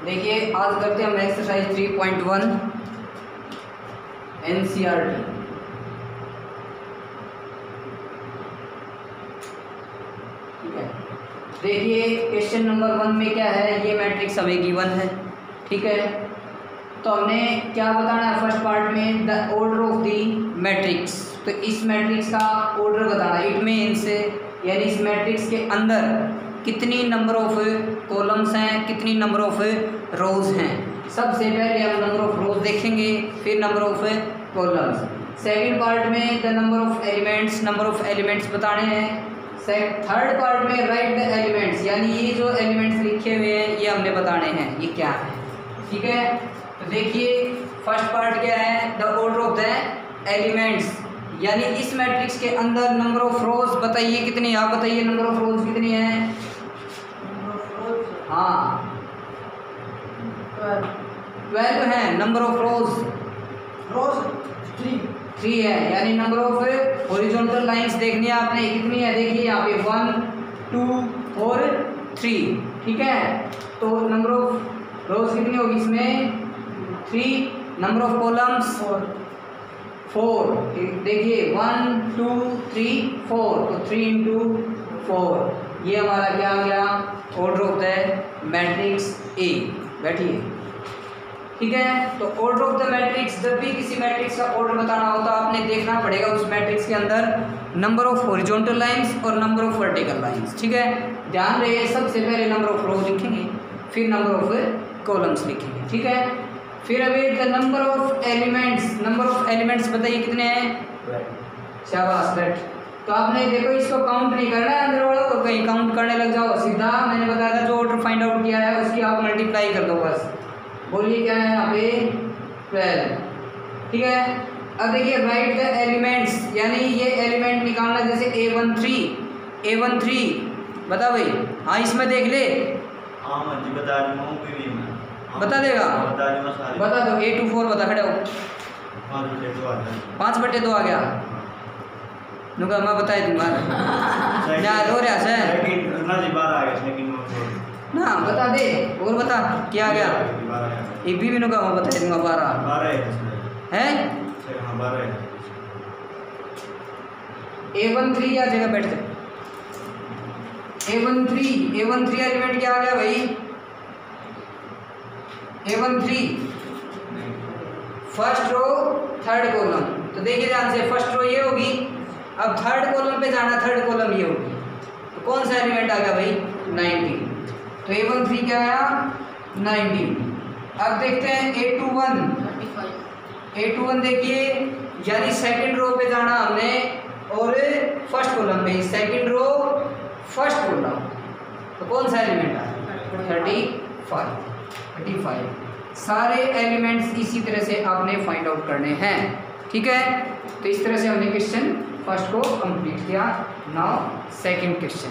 देखिए आज करते हैं हम एक्सरसाइज 3.1 NCERT। ठीक है, देखिए क्वेश्चन नंबर 1 में क्या है, ये मैट्रिक्स हमें गिवन है। ठीक है, तो हमने क्या बताना है फर्स्ट पार्ट में, the order of the matrix. तो इस मैट्रिक्स का ऑर्डर बताना, इट मीन्स यानी इस मैट्रिक्स के अंदर कितनी नंबर ऑफ कॉलम्स हैं, कितनी नंबर ऑफ रोज हैं। सबसे पहले हम नंबर ऑफ रोज देखेंगे, फिर number of columns. Second part में the number of elements, number of elements बताने हैं। थर्ड पार्ट में राइट द एलिमेंट्स, यानी ये जो एलिमेंट्स लिखे हुए हैं ये हमने बताने हैं ये क्या है। ठीक है, तो देखिए फर्स्ट पार्ट क्या है, the order of the elements, यानी इस मैट्रिक्स के अंदर नंबर ऑफ रोज बताइए कितनी, आप बताइए नंबर ऑफ रोज कितनी है। हाँ 12 है नंबर ऑफ रोज 3 है, यानी नंबर ऑफ हॉरिजॉन्टल लाइंस देखनी है आपने, कितनी है देखिए यहाँ पे 1 2 और 3। ठीक है, तो नंबर ऑफ रोज कितनी होगी इसमें 3, नंबर ऑफ कॉलम्स 4। देखिए 1 2 3 4, तो 3 इंटू 4 ये हमारा क्या आ गया, order of the matrix A. बैठिए। ठीक है, तो ऑर्डर ऑफ द मैट्रिक्स, जब भी किसी मैट्रिक्स का ऑर्डर बताना हो तो आपने देखना पड़ेगा उस मैट्रिक्स के अंदर नंबर ऑफ हॉरिजॉन्टल लाइंस और नंबर ऑफ वर्टिकल लाइंस। ठीक है, ध्यान रहे सबसे पहले नंबर ऑफ रोज लिखेंगे, फिर नंबर ऑफ कॉलम्स लिखेंगे। ठीक है, फिर अभी the number of elements, number of elements बताइए कितने हैं। शाबाश, बैठ। तो आपने देखो इसको काउंट नहीं करना है अंदर वालों को, कहीं काउंट करने लग जाओ सीधा। मैंने बताया था जो ऑर्डर फाइंड आउट किया है उसकी आप मल्टीप्लाई कर दो बस। बोलिए क्या है यहाँ पे 12। ठीक है, अब देखिए राइट द एलिमेंट्स, यानी ये एलिमेंट निकालना, जैसे A13 बता भाई। हाँ इसमें देख ले, बता देगा, बता दो। A24 बता, खड़े हो। 5/2 आ गया, नुका मैं बताई दूंगा रो रहा है ना, बता दे और बता क्या आ गया। एक भी नुका मैं बता दूंगा 12 है। A13 क्या जगह बैठ जाए, A13 एलिमेंट क्या आ गया भाई, A13 first row third column. तो देखिए ध्यान से, फर्स्ट रो ये होगी, अब थर्ड कॉलम पे जाना, थर्ड कॉलम ये होगी, तो कौन सा एलिमेंट आ गया भाई 19। तो A13 क्या आया 19। अब देखते हैं A21 देखिए, यानी सेकंड रो पे जाना हमने और फर्स्ट कॉलम पे, सेकंड रो फर्स्ट कॉलम, तो कौन सा एलिमेंट आया 35। सारे एलिमेंट्स इसी तरह से आपने फाइंड आउट करने हैं। ठीक है, तो इस तरह से हमने क्वेश्चन फर्स्ट को कंप्लीट किया। नाउ सेकंड क्वेश्चन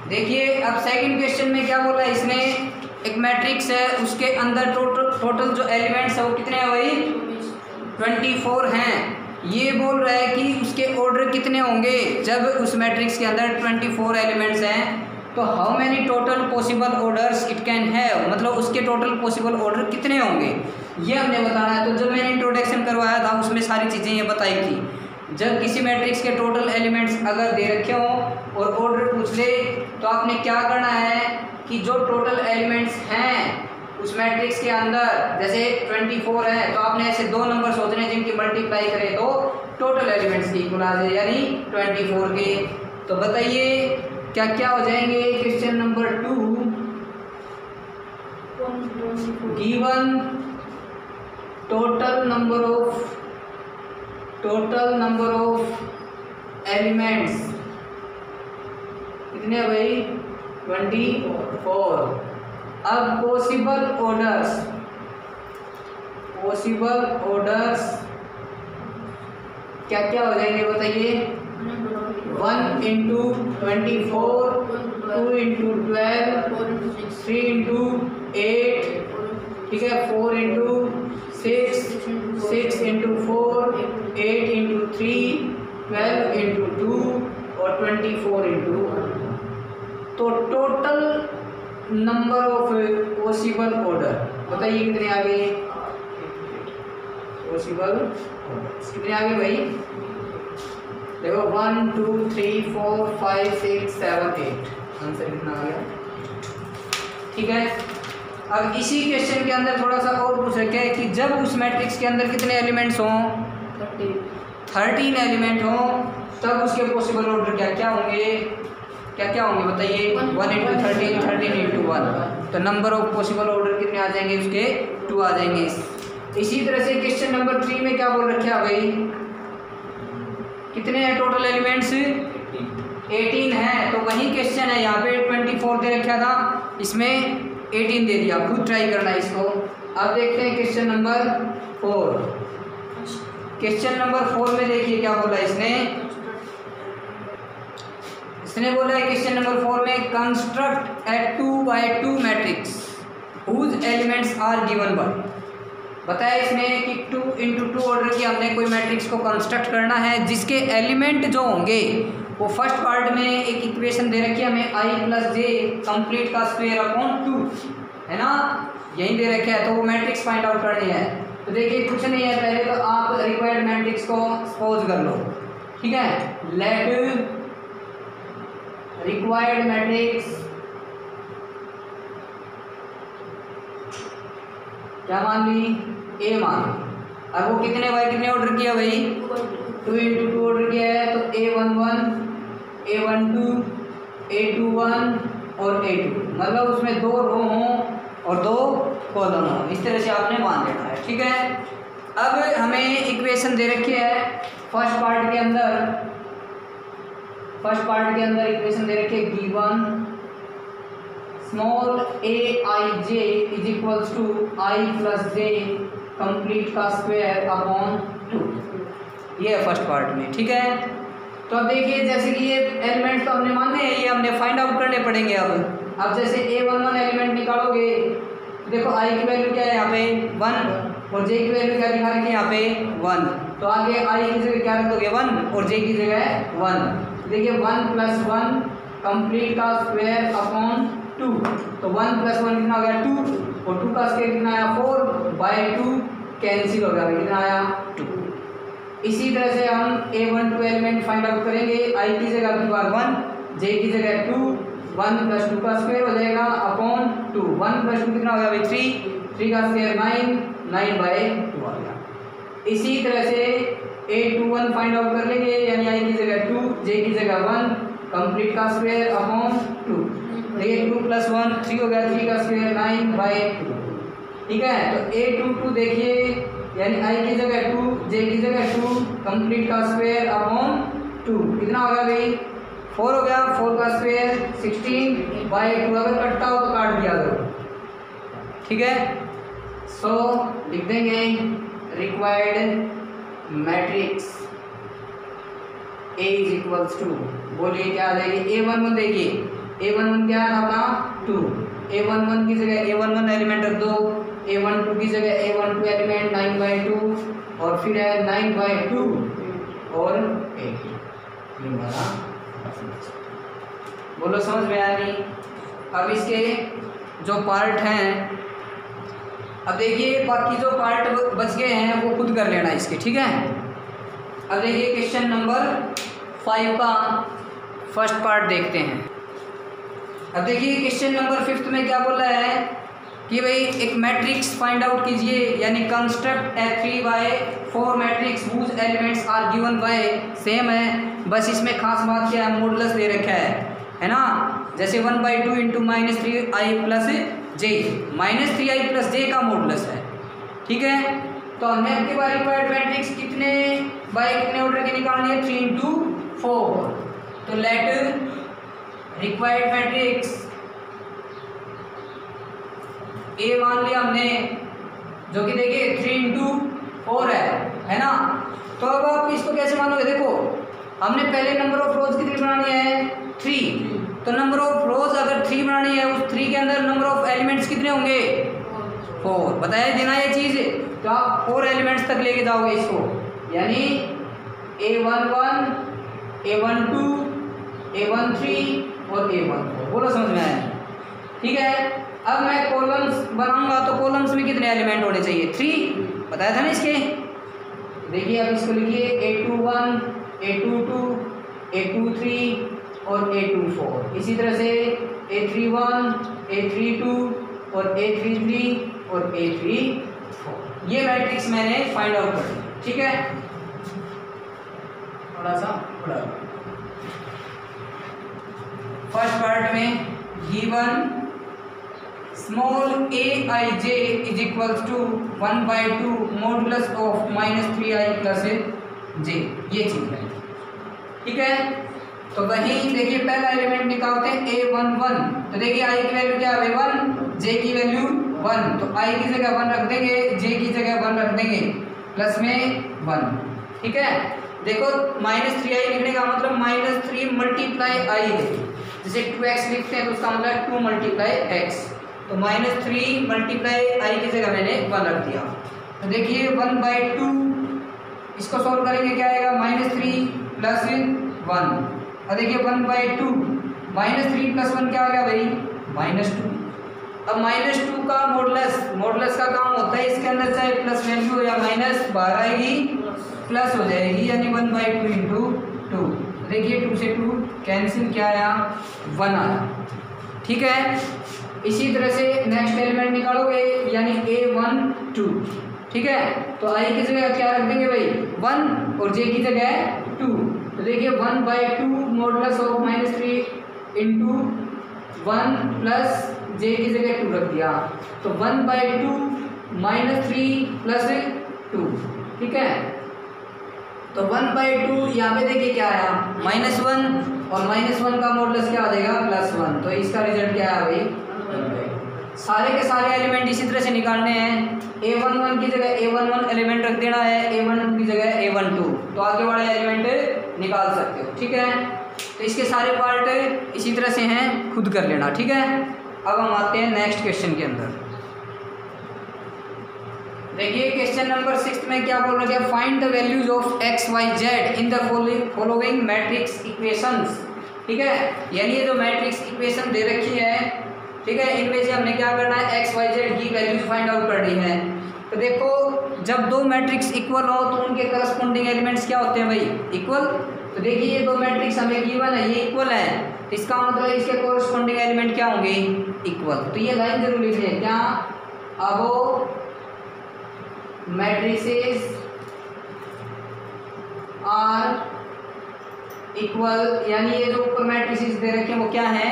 देखिए। अब सेकंड क्वेश्चन में क्या बोला इसने, एक मैट्रिक्स है उसके अंदर टोटल जो एलिमेंट्स है वो कितने हैं भाई 24 हैं। ये बोल रहा है कि उसके ऑर्डर कितने होंगे, जब उस मैट्रिक्स के अंदर 24 एलिमेंट्स हैं तो how many total possible orders it can have, मतलब उसके टोटल पॉसिबल ऑर्डर कितने होंगे ये हमने बताना है। तो जब मैंने इंट्रोडक्शन करवाया था उसमें सारी चीज़ें ये बताई थी। जब किसी मैट्रिक्स के टोटल एलिमेंट्स अगर दे रखे हों और ऑर्डर पूछ ले तो आपने क्या करना है कि जो टोटल एलिमेंट्स हैं उस मैट्रिक्स के अंदर, जैसे 24 है तो आपने ऐसे 2 नंबर सोचने जिनकी मल्टीप्लाई करें तो टोटल एलिमेंट्स की इक्वल आ जाए, यानी 24 के। तो बताइए क्या क्या हो जाएंगे। Question number 2, given total number of elements कितने हैं भाई 24। अब पॉसिबल ऑर्डर्स क्या क्या हो जाएंगे बताइए। 1 इंटू 24, 2 इंटू 12, 3 इंटू 8, ठीक है, 4 इंटू 6, 6 इंटू 4, 8 इंटू 3, 12 इंटू 2 और 24 इंटू 1। तो total number of possible order, बताइए कितने आ गए पॉसिबल कितने आ गए भाई? देखो 1 2 3 4 5 6 7 8, आंसर कितना आ गया? ठीक है। अब इसी क्वेश्चन के अंदर थोड़ा सा और पूछ रखा है कि जब उस मैट्रिक्स के अंदर कितने एलिमेंट्स हों, 13 एलिमेंट हों, तब उसके पॉसिबल ऑर्डर क्या क्या होंगे? क्या क्या होंगे बताइए? 1 इंटू 13, 13 इंटू 1, तो नंबर ऑफ पॉसिबल ऑर्डर कितने आ जाएंगे उसके? 2 आ जाएंगे। इसी तरह से क्वेश्चन नंबर 3 में क्या बोल रखा है भाई? कितने हैं टोटल एलिमेंट्स? 18 है। तो वही क्वेश्चन है, यहाँ पे 24 दे रखा था, इसमें 18 दे दिया। खुद ट्राई करना है इसको। अब देखते हैं क्वेश्चन नंबर 4। क्वेश्चन नंबर 4 में देखिए क्या बोला इसने बोला है क्वेश्चन नंबर 4 में construct a 2x2 matrix whose elements are given by. बताया इसने कि 2 इंटू 2 ऑर्डर की हमने कोई मैट्रिक्स को कंस्ट्रक्ट करना है जिसके एलिमेंट जो होंगे वो फर्स्ट पार्ट में एक इक्वेशन दे रखी है हमें i प्लस जे कंप्लीट का स्क्वायर अपॉन 2, है ना, यही दे रखा है। तो वो मैट्रिक्स फाइंड आउट करनी है। तो देखिए कुछ नहीं है, पहले तो आप रिक्वायर्ड मैट्रिक्स को सपोज कर लो, ठीक है। लेट रिक्वायर्ड मैट्रिक्स क्या मान ली? ए मान ली। अब वो कितने बाय कितने ऑर्डर किया भाई? 2 इंटू 2 ऑर्डर किया है, तो A11 A12 A21 और A2, मतलब उसमें 2 रो हों और 2 कॉलम हों, इस तरह से आपने मान लेना है, ठीक है। अब हमें इक्वेशन दे रखी है फर्स्ट पार्ट के अंदर इक्वेशन दे रखी है given small a I j is equals to I plus j complete का स्क्वायर अपॉन 2, ये है फर्स्ट पार्ट में, ठीक है। तो अब देखिए जैसे कि ये एलिमेंट तो हमने माने हैं, ये हमने फाइंड आउट करने पड़ेंगे। अब जैसे A11 एलिमेंट निकालोगे, देखो I की वैल्यू क्या है यहाँ पे 1 और J की वैल्यू क्या दिखा रखी है यहाँ पे 1, तो आगे I की जगह क्या रख दोगे 1 और J की जगह 1। देखिए 1 प्लस 1 कंप्लीट का स्क्वायर अपॉन 2, तो 1 प्लस 1 कितना हो गया 2 और 2 का स्क्वायर कितना आया 4 बाय 2 कैंसिल हो गया, कितना आया 2। इसी तरह से हम A12 एलिमेंट फाइंड आउट करेंगे। I की जगह अपनी बार 1, J की जगह 2, 1 प्लस 2 का स्क्वायर हो जाएगा अपॉन 2, 1 प्लस 2 कितना हो गया भाई 3 का स्क्वायर 9 बाय 2 आ गया। इसी तरह से A21 फाइंड आउट कर लेंगे, यानी I की जगह 2, J की जगह 1 कंप्लीट का स्क्वायर अपॉन 2, देखिए 2 प्लस 1 3 हो गया, 3 का स्क्वायर 9 बाय 2, ठीक है। तो A22 देखिए, यानी I की जगह 2, J की जगह 2 कंप्लीट का स्क्वायर अपॉन 2, कितना हो गया भाई 4 हो गया, 4 का स्क्वायर 16 बाय 2, अगर कटता हो तो काट दिया करो, ठीक है। सो लिख देंगे required matrix A is equals to, बोलिए क्या आ जाएगी A11, देखिए A11 क्या है अपना 2, A11 की जगह A11 एलिमेंट रख दो, A12 की जगह A12 एलिमेंट 9 बाई 2 और फिर है 9 बाई 2 और 8, बोलो समझ में आया नहीं? अब इसके जो पार्ट हैं, अब देखिए बाकी जो पार्ट बच गए हैं वो खुद कर लेना इसके, ठीक है। अब देखिए क्वेश्चन नंबर 5 का फर्स्ट पार्ट देखते हैं। अब देखिए क्वेश्चन नंबर 5 में क्या बोला है कि भाई एक मैट्रिक्स फाइंड आउट कीजिए, यानी construct a 3/4 matrix whose elements are given by, same है, बस इसमें खास बात क्या है मॉडुलस दे रखा है ना। जैसे 1/2 इंटू -3i प्लस जे, -3i प्लस जे का मॉडुलस है, ठीक है। तो हमें आपके बार रिक्वायर्ड मैट्रिक्स कितने बाय कितने ऑर्डर की निकालनी है 3 इंटू 4, तो लेट रिक्वायर्ड मैट्रिक्स A मान लिया हमने, जो कि देखिए 3 इंटू 4 है ना। तो अब आप इसको कैसे मानोगे, देखो हमने पहले नंबर ऑफ रोज कितनी बनानी है 3, तो नंबर ऑफ रोज अगर 3 बनानी है, उस 3 के अंदर नंबर ऑफ एलिमेंट्स कितने होंगे 4, बताया देना ये चीज़, तो आप 4 एलिमेंट्स तक लेके जाओगे इसको, यानी A11 A12 A13 और A14, बोलो समझ में आया। ठीक है। अब मैं कॉलम्स बनाऊंगा तो कॉलम्स में कितने एलिमेंट होने चाहिए? 3 बताया था ना इसके। देखिए अब इसको लिखिए A21, A22, A23 और A24। इसी तरह से A31, A32 और A33 और A34। ये मैट्रिक्स मैंने फाइंड आउट कर दिया, ठीक है। थोड़ा सा बड़ा फर्स्ट पार्ट में given small aij is equals to 1/2 modulus of -3i plus j, ये चीज है, ठीक है। तो वहीं देखिए पहला एलिमेंट निकालते हैं a11। तो देखिए i की वैल्यू क्या है? 1, j की वैल्यू 1। तो i की जगह 1 रख देंगे, j की जगह 1 रख देंगे, प्लस में 1, ठीक है। देखो -3i लिखने का मतलब -3 मल्टीप्लाई i है। जैसे 2x लिखते हैं तो उसका मतलब 2 मल्टीप्लाई x। तो -3 मल्टीप्लाई i की जगह मैंने 1 रख दिया। तो देखिए 1/2 इसको सॉल्व करेंगे क्या आएगा? -3 प्लस 1। और देखिए 1/2 -3 प्लस 1 क्या आ गया भाई? -2। अब -2 का मॉडुलस का काम होता है इसके अंदर चाहे प्लस वैल्यू या माइनस बाहर आएगी प्लस हो जाएगी, यानी 1/2 इंटू 2। देखिए 2 से 2 कैंसिल, क्या आया? 1 आया, ठीक है। इसी तरह से नेक्स्ट एलिमेंट निकालोगे यानी A12, ठीक है। तो i की जगह क्या रख देंगे भाई? 1 और j की जगह 2। तो देखिए 1/2 modulus of -3 into 1 plus j की जगह 2 रख दिया। तो 1/2 -3 प्लस 2, ठीक है। तो 1/2 यहाँ पे देखिए क्या आया? -1 और -1 का मॉडुलस क्या आ जाएगा? +1। तो इसका रिजल्ट क्या है भाई? सारे के सारे एलिमेंट इसी तरह से निकालने हैं। A11 की जगह A11 एलिमेंट रख देना है, A12 की जगह A12, तो आगे वाले एलिमेंट निकाल सकते हो, ठीक है। तो इसके सारे पार्ट इसी तरह से हैं, खुद कर लेना, ठीक है। अब हम आते हैं नेक्स्ट क्वेश्चन के अंदर। देखिए क्वेश्चन नंबर 6 में क्या बोल रहा है? Find the values of x y z in the following matrix equations, ठीक है। यानी ये जो मैट्रिक्स इक्वेशन दे रखी है, ठीक है, इनमें से हमने क्या करना है? x y z की वैल्यूज फाइंड आउट करनी है। तो देखो जब दो मैट्रिक्स इक्वल हो तो उनके करस्पॉन्डिंग एलिमेंट्स क्या होते हैं भाई? इक्वल। तो देखिए ये दो मैट्रिक्स हमें गिवन है, ये इक्वल है, तो इसका मतलब इसके कोरस्पॉन्डिंग एलिमेंट क्या होंगे? इक्वल। तो ये लाइन जरूर लिखनी है क्या? अब मैट्रिसेस आर इक्वल, यानी ये जो ऊपर मैट्रिसेस दे रखे हैं वो क्या है?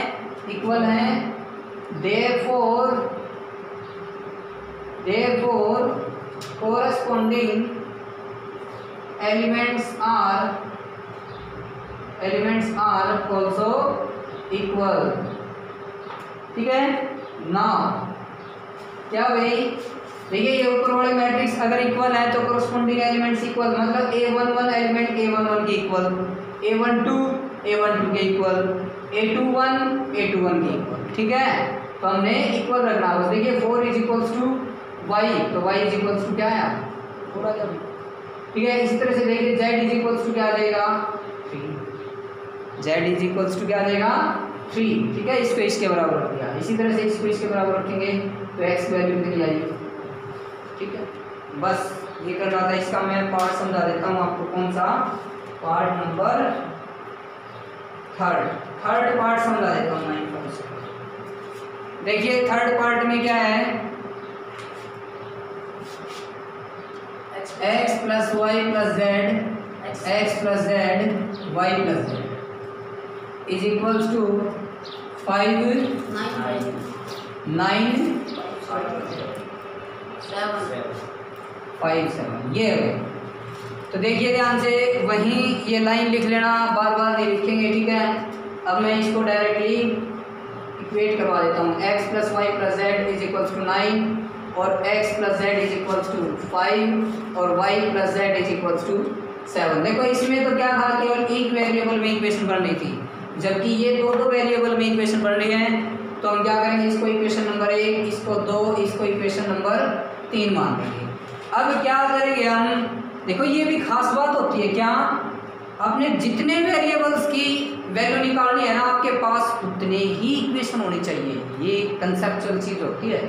इक्वल हैं। Therefore corresponding elements are also equal, ठीक है ना। क्या भाई? देखिए ये ऊपर वाले मैट्रिक्स अगर इक्वल है तो corresponding elements इक्वल, मतलब A11 एलिमेंट A11 के इक्वल, A12 के इक्वल, A21 के इक्वल, ठीक है। तो हमने इक्वल रखना है। देखिए 4 इज इक्वल्स टू वाई, तो वाई इज इक्वल्स टू क्या है? थोड़ा सा, ठीक है। इसी तरह से देखिए z इज इक्वल्स टू क्या आ जाएगा? 3। z इज इक्वल्स टू क्या आ जाएगा? 3, ठीक है। इसको इसके बराबर रख दिया। इसी तरह से इसको इसके बराबर रखेंगे तो x की वैल्यू कितनी आएगी, ठीक है। बस ये करना था। इसका मैं पार्ट समझा देता हूँ आपको। कौन सा पार्ट? नंबर थर्ड पार्ट समझा देता हूँ मैं। देखिए थर्ड पार्ट में क्या है? x plus y plus z, x plus z y plus z is equals to 5 9 5 7, ये है। तो देखिए ध्यान से, वहीं ये लाइन लिख लेना, बार बार नहीं लिखेंगे, ठीक है। अब मैं इसको डायरेक्टली इक्वेट करवा देता हूँ। x plus y plus z is equals to 9 और x plus z is equals to 5 और y plus z is equals to 7। देखो इसमें तो क्या था? केवल एक वेरिएबल में इक्वेशन पढ़नी थी, जबकि ये दो वेरिएबल में इक्वेशन पढ़नी है। तो हम क्या करेंगे? इसको इक्वेशन नंबर 1, इसको 2, इसको इक्वेशन नंबर 3 मान लेंगे। अब क्या करेंगे हम? देखो ये भी खास बात होती है क्या? आपने जितने वेरिएबल्स की वैल्यू निकालनी है ना, आपके पास उतने ही इक्वेशन इक्वेशन होनी चाहिए, ये कंसेप्चुअल चीज़ होती है।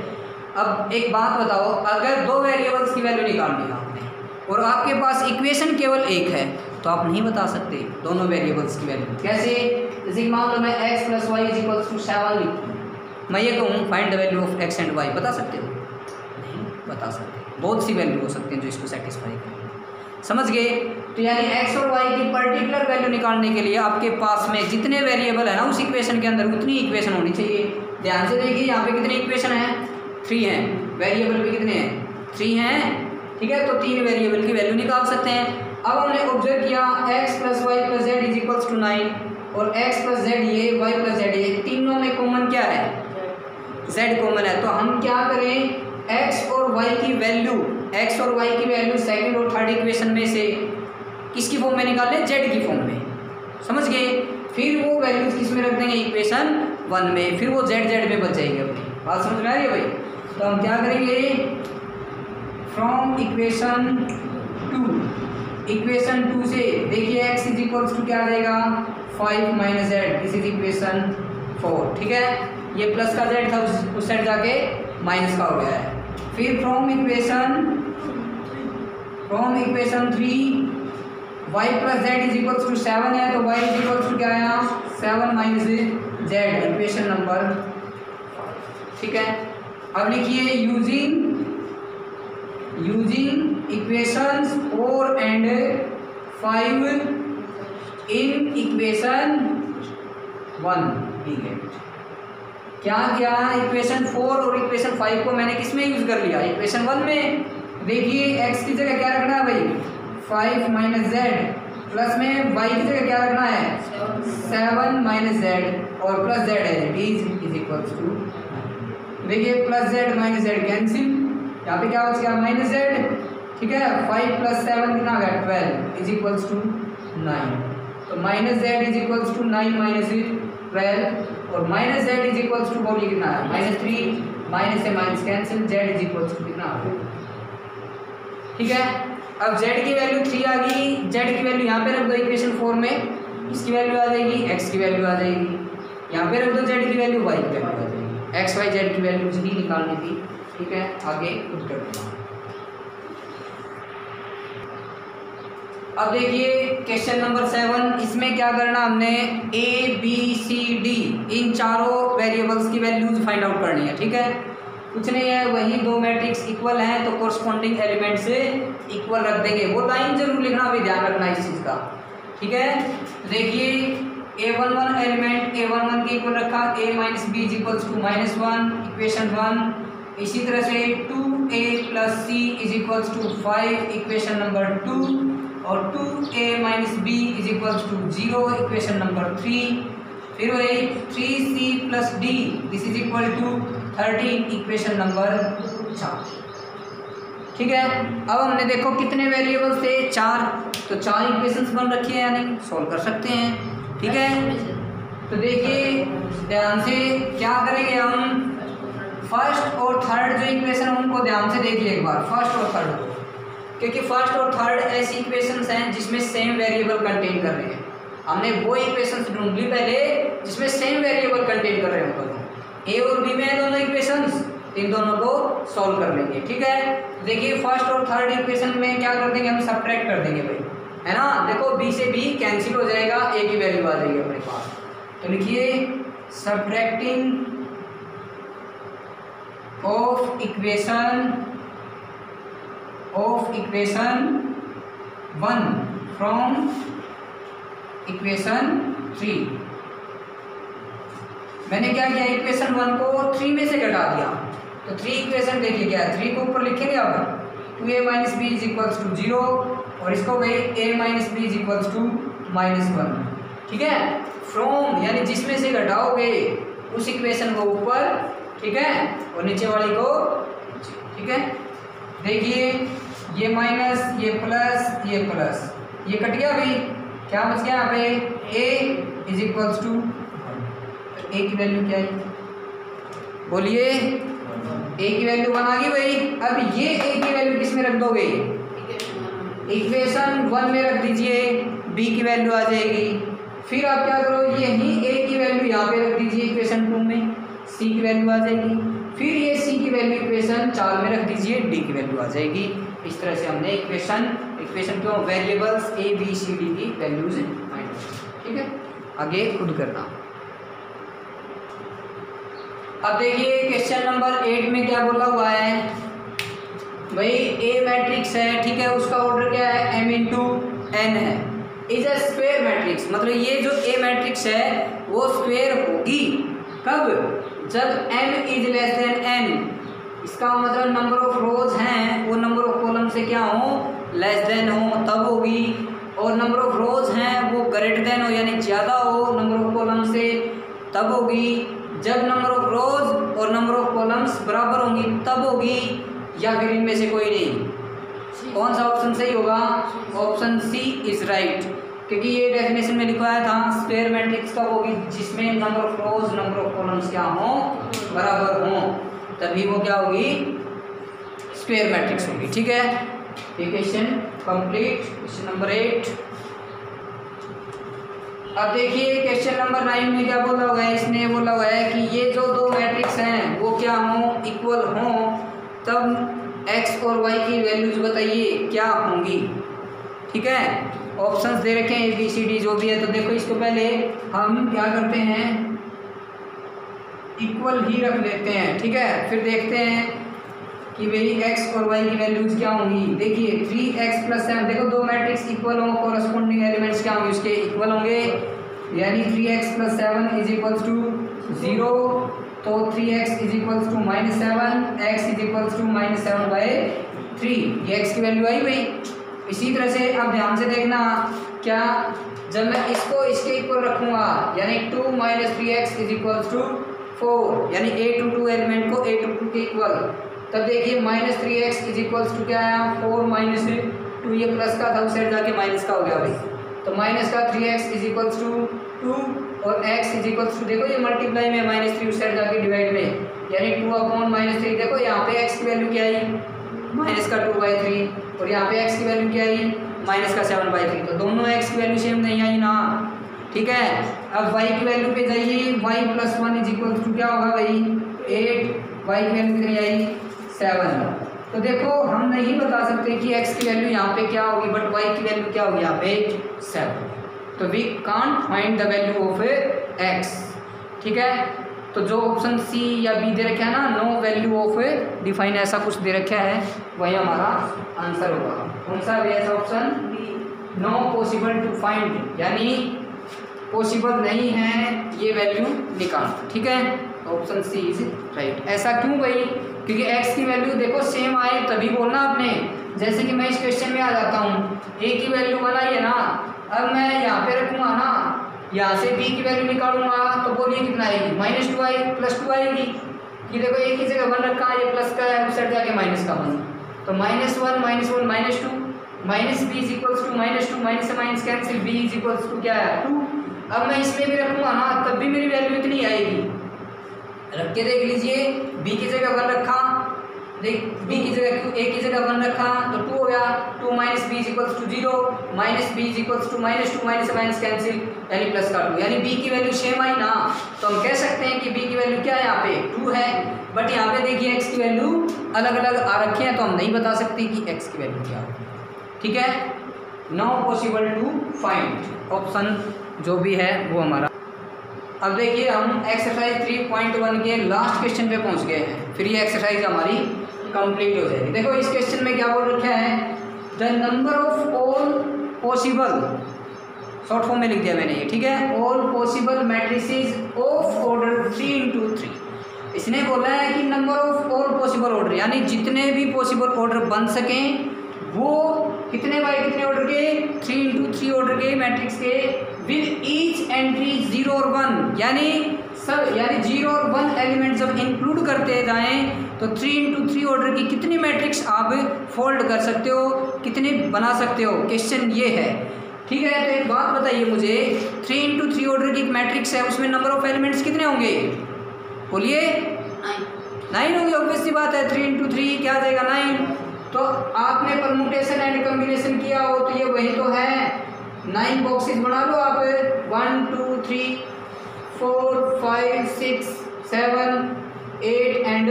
अब एक बात बताओ, अगर दो वेरिएबल्स की वैल्यू निकालनी है आपने और आपके पास इक्वेशन केवल एक है तो आप नहीं बता सकते दोनों वेरिएबल्स की वैल्यू। कैसे? जैसे मान लो मैं x + y = 7 लिखूँ, मैं ये कहूँ find the value of x and y, बता सकते हो? नहीं बता सकते। बहुत सी वैल्यू हो सकती हैं जो इसको सेटिस्फाई करें। समझ गए? तो यानी x और y की पर्टिकुलर वैल्यू निकालने के लिए आपके पास में जितने वेरिएबल है ना उस इक्वेशन के अंदर उतनी इक्वेशन होनी चाहिए। ध्यान से देखिए यहाँ पे कितनी इक्वेशन है? 3 हैं। वेरिएबल भी कितने हैं? 3 हैं। ठीक है, तो 3 वेरिएबल की वैल्यू निकाल सकते हैं। अब हमने ऑब्जर्व किया x + y + z = 9 और x + z ये y + z ये तीनों में कॉमन क्या है? z कॉमन है। तो हम क्या करें, x और y की वैल्यू सेकंड और थर्ड इक्वेशन में से किसकी फॉर्म में निकालें? z की फॉर्म में। समझ गए? फिर वो वैल्यूज किस में रख देंगे? इक्वेशन 1 में। फिर वो z में बच जाएगी। अपनी बात समझ में आ रही है भाई? तो हम क्या करेंगे, फ्रॉम इक्वेशन 2 से देखिए x = क्या आ जाएगा? 5 - z, दिस इज इक्वेशन 4। ठीक है, ये प्लस का z था उस साइड जाके माइनस का हो गया है। फिर फ्रॉम इक्वेशन 3 y + z = 7 है, तो y = क्या आया? 7 - z, इक्वेशन नंबर 5। ठीक है, अब लिखिए using equations 4 and 5 in equation 1 we get. क्या किया? इक्वेशन 4 और इक्वेशन 5 को मैंने किस में यूज कर लिया? इक्वेशन 1 में। देखिए x की जगह क्या रखना है भाई? 5 - z, प्लस में y की जगह क्या रखना है? 7 - z और प्लस z है इज इक्वल टू। देखिए प्लस z - z कैंसिल, यहाँ पे क्या बच गया? -z। ठीक है, 5 + 7 कितना आ गया? 12 इज इक्वल टू 9। तो -z = 9 - 12 और -z = बोलिए कितना है? -3, माइनस से माइनस कैंसिल, z = कितना आ गया? ठीक है, अब z की वैल्यू 3 आ गई। z की वैल्यू यहाँ पे रख दो इक्वेशन 4 में, इसकी वैल्यू आ जाएगी, x की वैल्यू आ जाएगी। यहाँ पे रख दो z की वैल्यू, y की वैल्यू आ जाएगी। x y z की वैल्यू ही निकालनी थी। ठीक है, आगे खुद कर देना। अब देखिए क्वेश्चन नंबर 7, इसमें क्या करना हमने? a b c d इन चारों वेरिएबल्स की वैल्यूज फाइंड आउट करनी है। ठीक है, कुछ नहीं है, वही दो मैट्रिक्स इक्वल हैं तो कोरस्पॉन्डिंग एलिमेंट से इक्वल रख देंगे। वो लाइन जरूर लिखना, अभी ध्यान रखना इस चीज़ का। ठीक है, देखिए a11 एलिमेंट a11 के इक्वल रखा, a - b = -1 इक्वेशन 1। इसी तरह से 2a + c = 5 इक्वेशन नंबर 2 और 2a - b = 0 इक्वेशन नंबर 3। फिर वही 3c + d this is equal to 13 equation number 4। ठीक है, अब हमने देखो कितने वेरिएबल्स थे? 4। तो 4 इक्वेशंस बन रखी है, यानी सॉल्व कर सकते हैं। ठीक है, तो देखिए ध्यान से क्या करेंगे हम, फर्स्ट और थर्ड जो इक्वेशन उनको ध्यान से देखिए एक बार, फर्स्ट और थर्ड को, क्योंकि फर्स्ट और थर्ड ऐसी इक्वेशंस हैं जिसमें सेम वेरिएबल कंटेन कर रहे हैं। हमने वो इक्वेशंस ढूंढ ली पहले जिसमें सेम वेरिएबल कंटेन कर रहे हो दोनों, ए और बी में है दोनों इक्वेशंस, इन दोनों को सॉल्व कर लेंगे। ठीक है, देखिए फर्स्ट और थर्ड इक्वेशन में क्या कर देंगे हम? सब्ट्रैक्ट कर देंगे भाई, है ना। देखो बी से बी कैंसिल हो जाएगा, ए की वैल्यू आ जाएगी अपने पास। तो लिखिए subtracting of equation 1 from equation 3। मैंने क्या किया? इक्वेशन 1 को 3 में से घटा दिया, तो 3 इक्वेशन देखिए क्या है, 3 को ऊपर लिखेंगे अब 2a - b = 0 और इसको गए a - b = -1। ठीक है, फ्रॉम यानी जिसमें से घटाओगे उस इक्वेशन को ऊपर, ठीक है, और नीचे वाली को नीचे। ठीक है, देखिए ये माइनस, ये प्लस, ये प्लस, ये कट गया भाई, क्या बच गया यहाँ पे? a = 1। ए की वैल्यू क्या है? बोलिए, ए की वैल्यू 1 आ गई भाई। अब ये ए की वैल्यू किस में रख दोगे? इक्वेशन 1 में रख दीजिए, बी की वैल्यू आ जाएगी। फिर आप क्या करो, यही ए की वैल्यू यहाँ पे रख दीजिए इक्वेशन 2 में। सी की वैल्यू आ जाएगी, फिर ये सी की वैल्यू इक्वेशन 4 में रख दीजिए, डी की वैल्यू आ जाएगी। इस तरह से हमने इक्वेशन क्यों variables a b c d की वैल्यूज फाइंड, ठीक है। आगे खुद करना। अब देखिए क्वेश्चन नंबर 8 में क्या बोला हुआ है भाई, ए मैट्रिक्स है, ठीक है, उसका ऑर्डर क्या है m इंटू एन है, इज अ स्क्वायर मैट्रिक्स, मतलब ये जो ए मैट्रिक्स है वो स्क्वायर होगी कब, जब m is less than n, इसका मतलब नंबर ऑफ रोज हैं वो नंबर ऑफ कॉलम से क्या हो, लेस देन हो, तब होगी। और नंबर ऑफ रोज हैं वो ग्रेटर देन हो यानी ज़्यादा हो नंबर ऑफ कॉलम से, तब होगी। जब नंबर ऑफ रोज और नंबर ऑफ कॉलम्स बराबर होंगी तब होगी, या फिर इनमें से कोई नहीं। कौन सा ऑप्शन सही होगा, ऑप्शन सी इज राइट, क्योंकि ये डेफिनेशन में लिखवाया था स्क्वायर मैट्रिक्स कब होगी, जिसमें number of rose number of columns क्या हो, बराबर हो, तभी वो क्या होगी, स्क्वायर मैट्रिक्स होगी, ठीक है। Question complete, question number 8। अब देखिए क्वेश्चन नंबर 9 में क्या बोला हुआ है, इसने बोला हुआ है कि ये जो दो मैट्रिक्स हैं वो क्या हो, इक्वल हो, तब x और y की वैल्यूज बताइए क्या होंगी, ठीक है। ऑप्शंस दे रखे हैं ए बी सी डी जो भी है, तो देखो इसको पहले हम क्या करते हैं, इक्वल ही रख लेते हैं, ठीक है, फिर देखते हैं कि भाई x और y की वैल्यूज क्या होंगी। देखिए 3x प्लस 7, देखो दो मैट्रिक्स इक्वल हों, कोरस्पोंडिंग एलिमेंट्स क्या होंगे, उसके इक्वल होंगे, यानी 3x plus 7 is equals to 0, तो 3x is equals to -7, x is equals to -7/3, ये x की वैल्यू आई भाई। इसी तरह से अब ध्यान से देखना, क्या जब मैं इसको इसके इक्वल रखूँगा, यानी 2 - 3x इज इक्वल्स टू 4, यानी a टू 2 एलिमेंट को a टू 2 के इक्वल, तब देखिए -3x इज इक्वल्स टू क्या आया, 4 - 2, ये प्लस का था उस साइड जाके माइनस का हो गया भाई, तो माइनस का 3x इज इक्वल्स टू 2 और x इज इक्वल्स टू, देखो ये मल्टीप्लाई में -3 उस साइड जाके डिवाइड में, यानी 2/-3, देखो यहाँ पे x की वैल्यू क्या आई, -2/3, और यहाँ पे x की वैल्यू क्या आई, -7/3, तो दोनों x की वैल्यू सेम नहीं आई ना, ठीक है। अब y की वैल्यू पे जाइए, y + 1 इज इक्वल्स टू क्या होगा भाई, 8, y की वैल्यू कितनी आई, 7। तो देखो हम नहीं बता सकते कि x की वैल्यू यहाँ पे क्या होगी, बट y की वैल्यू क्या होगी यहाँ पे 7, तो we can't find the value of x, ठीक है। तो जो ऑप्शन सी या बी दे रखा है ना, नो वैल्यू ऑफ डिफाइन, ऐसा कुछ दे रखा है, वही हमारा आंसर होगा। कौन सा भी ऐसा option, no possible to find, यानी पॉसिबल नहीं है ये वैल्यू निकाल, ठीक है, ऑप्शन सी इज राइट। ऐसा क्यों भाई, क्योंकि x की वैल्यू देखो सेम आए तभी बोलना आपने। जैसे कि मैं इस क्वेश्चन में आ जाता हूँ, a की वैल्यू बनाई है ना, अब मैं यहाँ पे रखूँगा ना, यहाँ से b की वैल्यू निकालूंगा, तो बोलिए कितना आएगी, -2i + 2 आएगी, कि देखो एक ही जगह 1 रखा है, ये प्लस का है, उस साइड जाके माइनस का 1, तो -1 - 1 -2, -b is equals to -2, minus से minus cancel, b is equals to क्या है 2। अब मैं इसमें भी रखूँगा ना, तब भी मेरी वैल्यू इतनी आएगी, रख के देख लीजिए, b की जगह 1 रखा, देख b की जगह a की जगह 1 रखा तो 2 हो गया, 2 - b is equals to 0, -b is equals to -2, minus से माइनस कैंसिल, यानी प्लस का 2, यानी b की वैल्यू सेम आई ना, तो हम कह सकते हैं कि b की वैल्यू क्या है यहाँ पे 2 है, बट यहाँ पे देखिए x की वैल्यू अलग अलग आ रखी है, तो हम नहीं बता सकते कि x की वैल्यू क्या है, ठीक है। No possible to find, option जो भी है वो हमारा। अब देखिए हम एक्सरसाइज 3.1 के लास्ट क्वेश्चन पे पहुंच गए हैं, फिर ये एक्सरसाइज हमारी कंप्लीट हो जाएगी। देखो इस क्वेश्चन में क्या बोल रखा है, the number of all possible, short form में लिख दिया मैंने ये, ठीक है, all possible matrices of order 3 × 3। इसने बोला है कि number of all possible order, यानी जितने भी पॉसिबल ऑर्डर बन सकें वो कितने बाय कितने ऑर्डर के, 3 × 3 ऑर्डर के मैट्रिक्स के, विद ईच एंट्री 0 और 1, यानी सब, यानी 0 और 1 एलिमेंट जब इंक्लूड करते जाएं तो 3 × 3 ऑर्डर की कितनी मैट्रिक्स आप फोल्ड कर सकते हो, कितने बना सकते हो, क्वेश्चन ये है, ठीक है। तो एक बात बताइए मुझे, 3 × 3 ऑर्डर की मैट्रिक्स है, उसमें नंबर ऑफ एलिमेंट्स कितने होंगे, बोलिए 9 होंगे, ऑब्वियस सी बात है, 3 × 3 क्या आ जाएगा 9। तो आपने परमुटेशन एंड कॉम्बिनेशन किया हो तो ये वही तो है, 9 बॉक्सेस बना लो आप, 1 2 3 4 5 6 7 8 एंड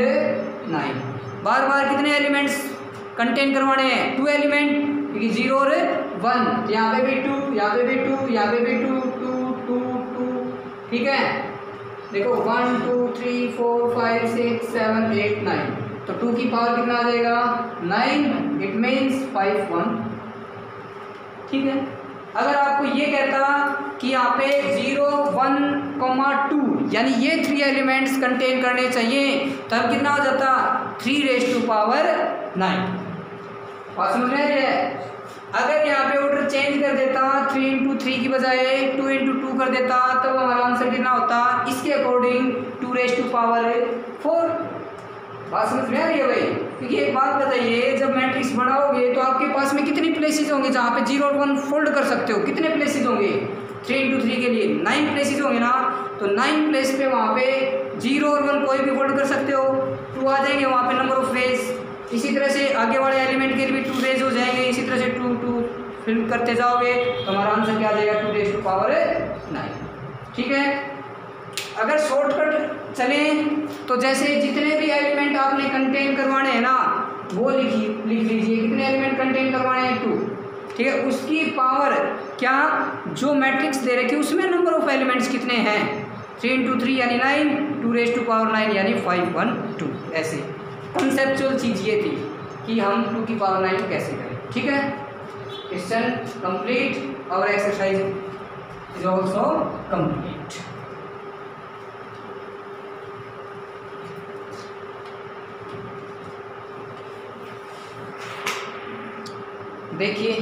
9। बार बार कितने एलिमेंट्स कंटेन करवाने हैं? 2 एलिमेंट, क्योंकि 0 और 1, यहाँ पे भी 2, यहाँ पे भी 2, यहाँ पे भी 2 2 2 2। ठीक है, देखो 1 2 3 4 5 6 7 8 9, तो 2 की पावर कितना आ जाएगा? 9। It means 5 1। ठीक है, अगर आपको ये कहता कि यहाँ पे 0 1 2 यानी ये 3 एलिमेंट्स कंटेन करने चाहिए, तब कितना हो जाता? 3⁻⁹ बात समझ में आ रही है? अगर यहाँ पे ऑर्डर चेंज कर देता, 3 × 3 की बजाय 2 × 2 कर देता, तो हमारा आंसर कितना होता? इसके अकॉर्डिंग 2⁴ बात समझ में आ रही है भाई? क्योंकि एक बात बताइए, जब मैट्रिक्स बढ़ाओगे तो आपके पास में कितनी प्लेसेस होंगे जहाँ पे 0 और 1 फोल्ड कर सकते हो? कितने प्लेसेस होंगे? 3 × 3 के लिए 9 प्लेसेस होंगे ना, तो 9 प्लेस पे वहाँ पे 0 और 1 कोई भी फोल्ड कर सकते हो, 2 आ जाएंगे वहाँ पे नंबर ऑफ रेज। इसी तरह से आगे वाले एलिमेंट के लिए भी 2 रेज हो जाएंगे, इसी तरह से 2 2 फिल करते जाओगे, तो हमारा आंसर क्या आ जाएगा? 2⁻⁹ ठीक है, अगर शॉर्टकट चले तो जैसे जितने भी एलिमेंट आपने कंटेन करवाने हैं ना, वो लिख लीजिए। कितने एलिमेंट कंटेन करवाने हैं? 2। ठीक है, उसकी पावर क्या जो मैट्रिक्स दे रखी है उसमें नंबर ऑफ एलिमेंट्स कितने हैं? 3 × 3 यानी 9, 2⁻⁹ यानी 5 1 2। ऐसे कंसेप्चुअल चीज़ ये थी कि हम 2⁹ कैसे करें। ठीक है, क्वेश्चन कंप्लीट और एक्सरसाइज इज ऑल्सो कंप्लीट। देखिए